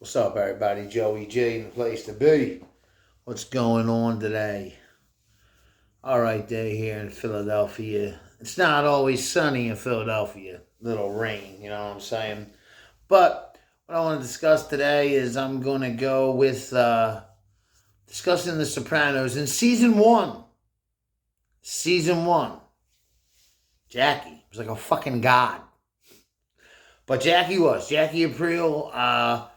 What's up, everybody? Joey G in the place to be. What's going on today? All right, day here in Philadelphia. It's not always sunny in Philadelphia. Little rain, you know what I'm saying? But what I want to discuss today is I'm going to go with discussing The Sopranos in season one. Season one. Jackie was like a fucking god. But Jackie Aprile.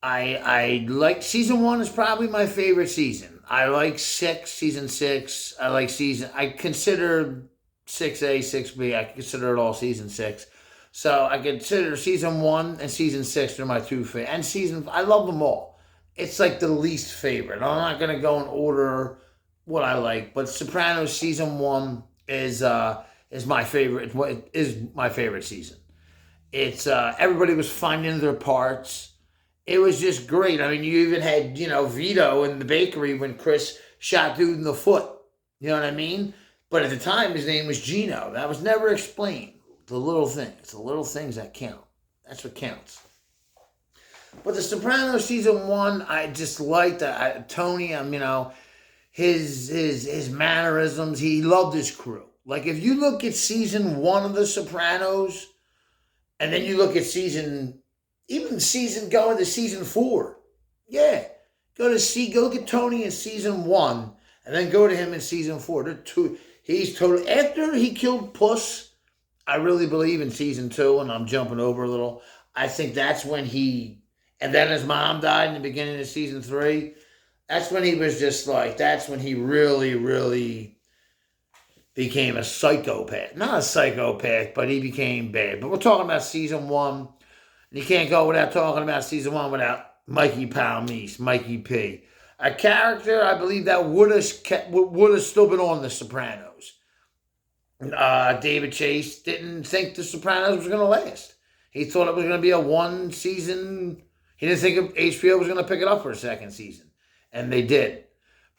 I like season one is probably my favorite season. I like season six. I consider 6A, 6B. I consider it all season six. So I consider season one and season six are my two favorite. And I love them all. It's like the least favorite. I'm not gonna go in order what I like, but Sopranos season one is my favorite. What is my favorite season? It's everybody was finding their parts. It was just great. I mean, you even had, Vito in the bakery when Chris shot dude in the foot. You know what I mean? But at the time, his name was Gino. That was never explained. The little things. It's the little things that count. That's what counts. But The Sopranos season one, I just liked Tony. His mannerisms. He loved his crew. Like if you look at season one of The Sopranos, and then you look at going to season four. Yeah. Go look at Tony in season one and then go to him in season four. He's totally, after he killed Puss, I really believe in season two, and I'm jumping over a little. I think that's when and then his mom died in the beginning of season three. That's when he was just like, that's when he really, really became a psychopath. Not a psychopath, but he became bad. But we're talking about season one. You can't go without talking about season one without Mikey Palmese, Mikey P. A character, I believe, that would have still been on The Sopranos. David Chase didn't think The Sopranos was going to last. He thought it was going to be a one season. He didn't think HBO was going to pick it up for a second season. And they did.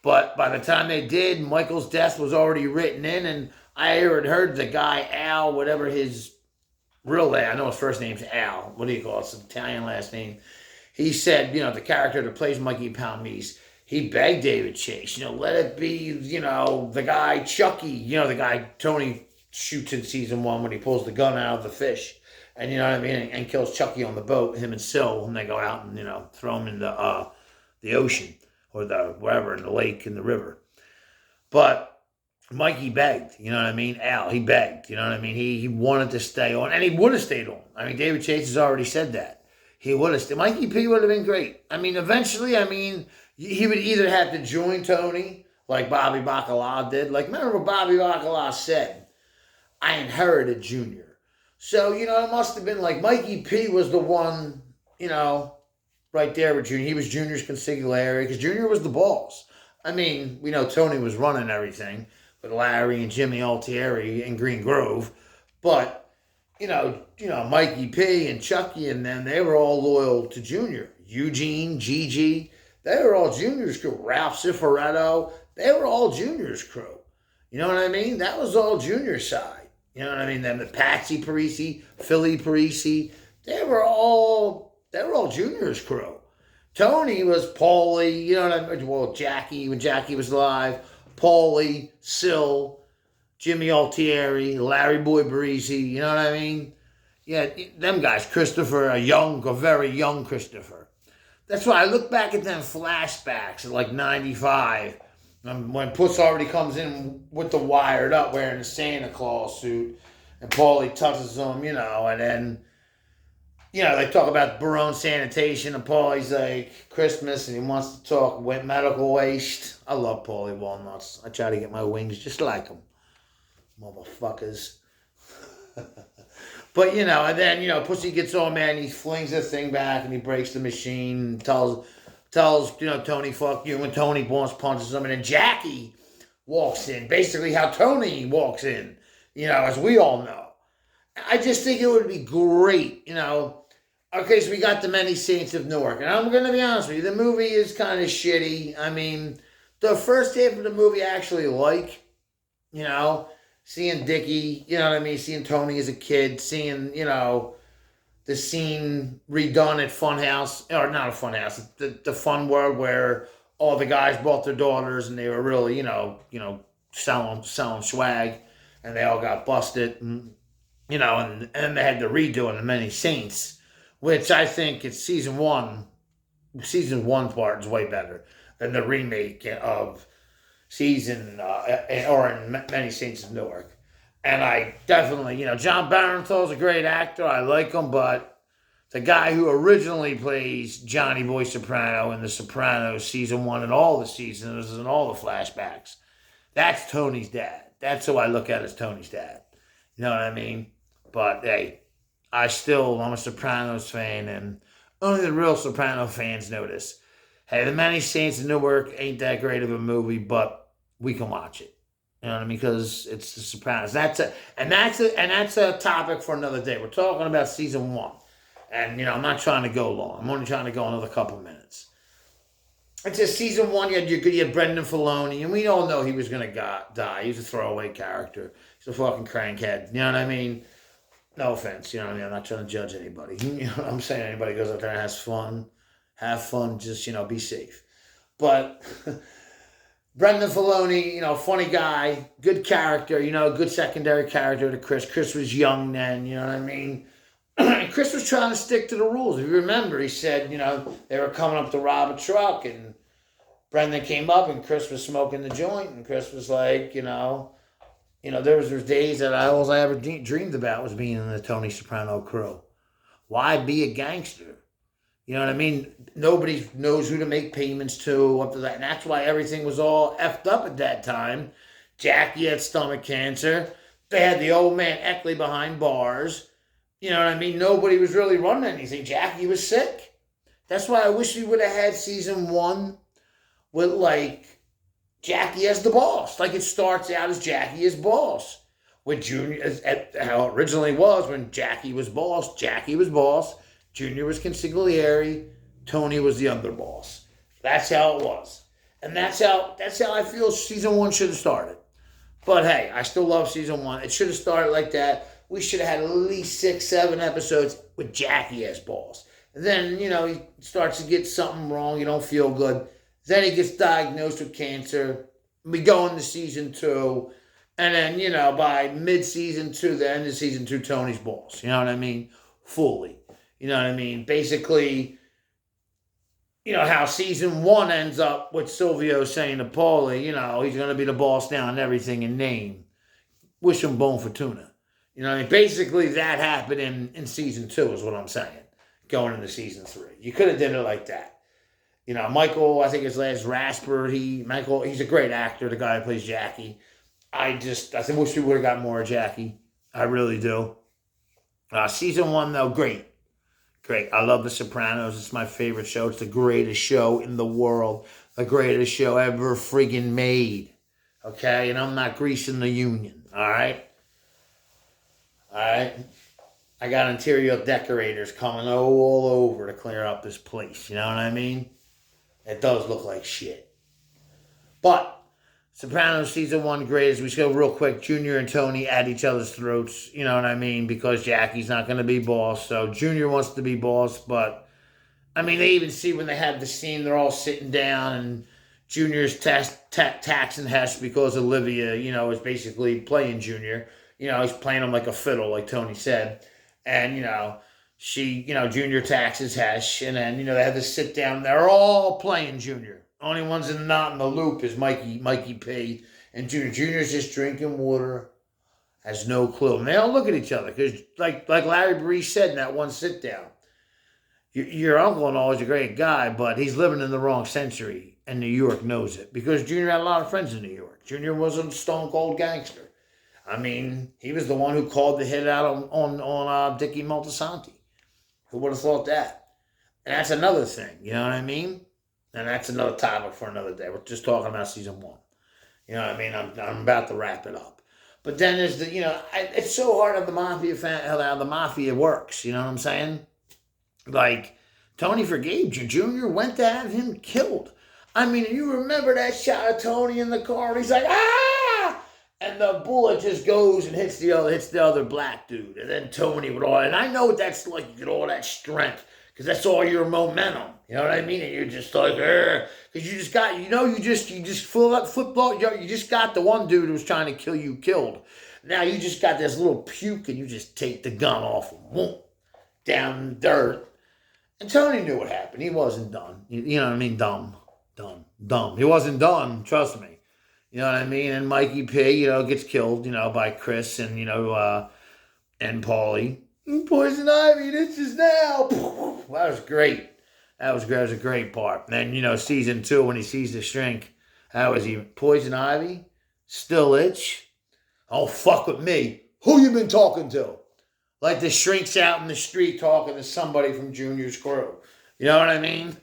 But by the time they did, Michael's death was already written in. And I heard the guy, Al, whatever his real name, I know his first name's Al. What do you call it? It's an Italian last name. He said, the character that plays Mikey Palmese, he begged David Chase, let it be, the guy Chucky, the guy Tony shoots in season one when he pulls the gun out of the fish. And you know what I mean? And kills Chucky on the boat, him and Syl, and they go out and, throw him in the ocean or wherever, in the lake, in the river. But Mikey begged, you know what I mean? Al, he begged, you know what I mean? He wanted to stay on, and he would have stayed on. I mean, David Chase has already said that. He would have stayed. Mikey P would have been great. I mean, eventually, he would either have to join Tony, like Bobby Bacala did. Like, remember what Bobby Bacala said? I inherited Junior. So, it must have been like Mikey P was the one, right there with Junior. He was Junior's consigliere, because Junior was the boss. I mean, we know Tony was running everything with Larry and Jimmy Altieri in Green Grove. But, Mikey P and Chucky and them, they were all loyal to Junior. Eugene, Gigi, they were all Junior's crew. Ralph Cifaretto, they were all Junior's crew. You know what I mean? That was all Junior's side. You know what I mean? Then the Patsy Parisi, Philly Parisi, they were all Junior's crew. Tony was Paulie, you know what I mean? Well, Jackie, when Jackie was alive, Paulie, Syl, Jimmy Altieri, Larry Boy Barisi, you know what I mean? Yeah, them guys, Christopher, a very young Christopher. That's why I look back at them flashbacks at like 95, when Puss already comes in with the wired up, wearing the Santa Claus suit, and Paulie touches him, and then, they talk about Barone sanitation, and Paulie's like Christmas, and he wants to talk medical waste. I love Paulie Walnuts. I try to get my wings just like him, motherfuckers. But and then Pussy gets all mad, and he flings the thing back, and he breaks the machine, and tells Tony, fuck you, and Tony punches him, and then Jackie walks in, basically how Tony walks in, as we all know. I just think it would be great, Okay, so we got The Many Saints of Newark. And I'm going to be honest with you, the movie is kind of shitty. I mean, the first half of the movie I actually like, seeing Dickie, seeing Tony as a kid, seeing, the scene redone at Funhouse, or not a Funhouse, the Fun World where all the guys brought their daughters and they were really, selling swag, and they all got busted, and they had to redo it in Many Saints, which I think it's season one. Season one part is way better than the remake of in Many Saints of Newark. And I definitely, John Barenthal's a great actor. I like him, but the guy who originally plays Johnny Boy Soprano in The Sopranos season one and all the seasons and all the flashbacks, that's Tony's dad. That's who I look at as Tony's dad. You know what I mean? But hey, I'm a Sopranos fan, and only the real Soprano fans know this. Hey, The Many Saints of Newark ain't that great of a movie, but we can watch it. You know what I mean? Because it's The Sopranos. That's a topic for another day. We're talking about season one, and I'm not trying to go long. I'm only trying to go another couple minutes. It's just season one. You had Brendan Filoni, and we all know he was gonna die. He was a throwaway character. He's a fucking crankhead. You know what I mean? No offense. You know what I mean? I'm not trying to judge anybody. You know what I'm saying? Anybody goes out there and has fun, have fun. Just be safe. But Brendan Filoni, funny guy, good character, good secondary character to Chris. Chris was young then, you know what I mean? Chris was trying to stick to the rules. If you remember, he said, they were coming up to rob a truck, and Brendan came up, and Chris was smoking the joint, and Chris was like, there was days that all I ever dreamed about was being in the Tony Soprano crew. Why be a gangster? You know what I mean? Nobody knows who to make payments to up to that. And that's why everything was all effed up at that time. Jackie had stomach cancer. They had the old man Eckley behind bars. You know what I mean? Nobody was really running anything. Jackie was sick. That's why I wish we would have had season one with, Jackie as the boss. It starts out as Jackie as boss. With Junior, how it originally was when Jackie was boss. Jackie was boss. Junior was consigliere. Tony was the underboss. That's how it was. And that's how I feel season one should have started. But hey, I still love season one. It should have started like that. We should have had at least 6-7 episodes with Jackie as boss. And then, he starts to get something wrong. You don't feel good. Then he gets diagnosed with cancer. We go into season two. And then, by mid-season two, the end of season two, Tony's boss. You know what I mean? Fully. You know what I mean? Basically, how season one ends up with Silvio saying to Paulie, he's going to be the boss now and everything in name. Wish him bone fortuna. You know what I mean? Basically, that happened in season two is what I'm saying. Going into season three. You could have did it like that. Michael, I think his last Rasper, he's a great actor, the guy who plays Jackie. I wish we would have got more of Jackie. I really do. Season one, though, great. Great. I love The Sopranos. It's my favorite show. It's the greatest show in the world. The greatest show ever friggin' made. Okay? And I'm not greasing the union. All right? All right? I got interior decorators coming all over to clear up this place. You know what I mean? It does look like shit. But Sopranos season one, greatest. We should go real quick. Junior and Tony at each other's throats. You know what I mean? Because Jackie's not going to be boss. So Junior wants to be boss. But, they even see when they have the scene, they're all sitting down and Junior's taxing Hess because Olivia, is basically playing Junior. He's playing him like a fiddle, like Tony said. And, Junior taxes Hess. And then, they have to sit down. They're all playing Junior. Only one's not in the loop is Mikey P. And Junior. Junior's just drinking water, has no clue. And they all look at each other because, like Larry Bree said in that one sit down, your uncle and all is a great guy, but he's living in the wrong century, and New York knows it because Junior had a lot of friends in New York. Junior was a stone cold gangster. He was the one who called the hit out on Dickie Moltisanti. Who would have thought that? And that's another thing. You know what I mean? And that's another topic for another day. We're just talking about season one. You know what I mean? I'm about to wrap it up. But then there's it's so hard on the Mafia fan, how the Mafia works. You know what I'm saying? Tony forgave you. Junior went to have him killed. You remember that shot of Tony in the car? And he's like, ah! And the bullet just goes and hits the other black dude. And then Tony with all, and I know what that's like. You get all that strength because that's all your momentum. You know what I mean? And you're just like, because you just got, you just full up football. You just got the one dude who was trying to kill you killed. Now you just got this little puke, and you just take the gun off and whoop, down in the dirt. And Tony knew what happened. He wasn't done. You know what I mean? Dumb. He wasn't done. Trust me. You know what I mean? And Mikey P, gets killed, by Chris and, and Paulie. Poison Ivy, this is now. That was great. That was a great part. And then, season 2, when he sees the shrink, that was even. Poison Ivy, still itch. Oh, fuck with me. Who you been talking to? Like the shrink's out in the street talking to somebody from Junior's crew. You know what I mean?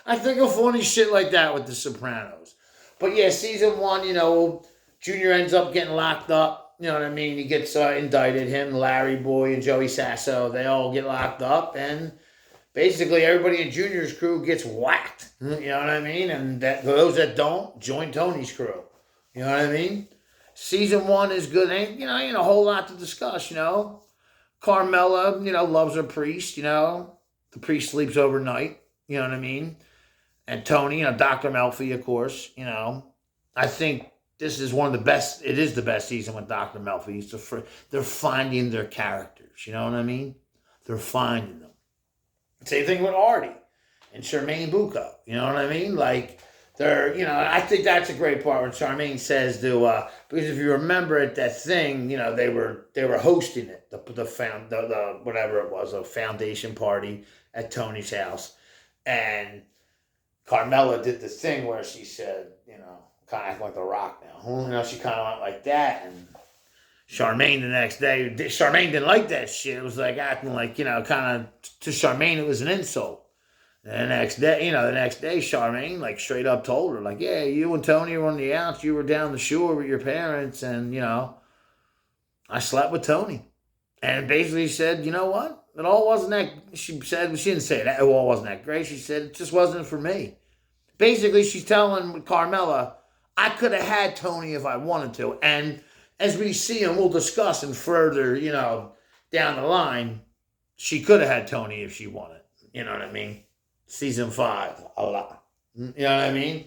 I think of funny shit like that with The Sopranos. But yeah, season 1, Junior ends up getting locked up. You know what I mean? He gets indicted. Him, Larry Boy, and Joey Sasso, they all get locked up. And basically everybody in Junior's crew gets whacked. You know what I mean? And those that don't, join Tony's crew. You know what I mean? Season 1 is good. Ain't a whole lot to discuss, Carmela, loves her priest, The priest sleeps overnight. You know what I mean? And Tony, Dr. Melfi, of course, I think this is one of the best, it is the best season with Dr. Melfi. They're finding their characters, you know what I mean? They're finding them. Same thing with Artie and Charmaine Bucco, you know what I mean? Like, they're, I think that's a great part when Charmaine says because if you remember at that thing, they were hosting it, the whatever it was, a foundation party at Tony's house. And Carmela did the thing where she said, kind of acting like The Rock now. She kind of went like that. And Charmaine the next day, Charmaine didn't like that shit. It was like acting like, kind of, to Charmaine it was an insult. And the next day, Charmaine, like, straight up told her, like, yeah, you and Tony were on the outs. You were down the shore with your parents. And, I slept with Tony. And basically said, you know what? It all wasn't that, she didn't say that, it all wasn't that great. She said, it just wasn't for me. Basically, she's telling Carmela, I could have had Tony if I wanted to. And as we see, and we'll discuss and further, down the line, she could have had Tony if she wanted. You know what I mean? Season 5, a lot. You know what I mean?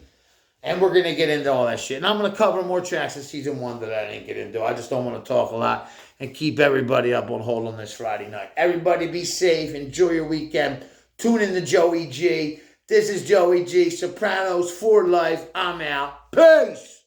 And we're going to get into all that shit. And I'm going to cover more tracks in season 1 that I didn't get into. I just don't want to talk a lot and keep everybody up on hold on this Friday night. Everybody be safe. Enjoy your weekend. Tune in to Joey G. This is Joey G. Sopranos for life. I'm out. Peace.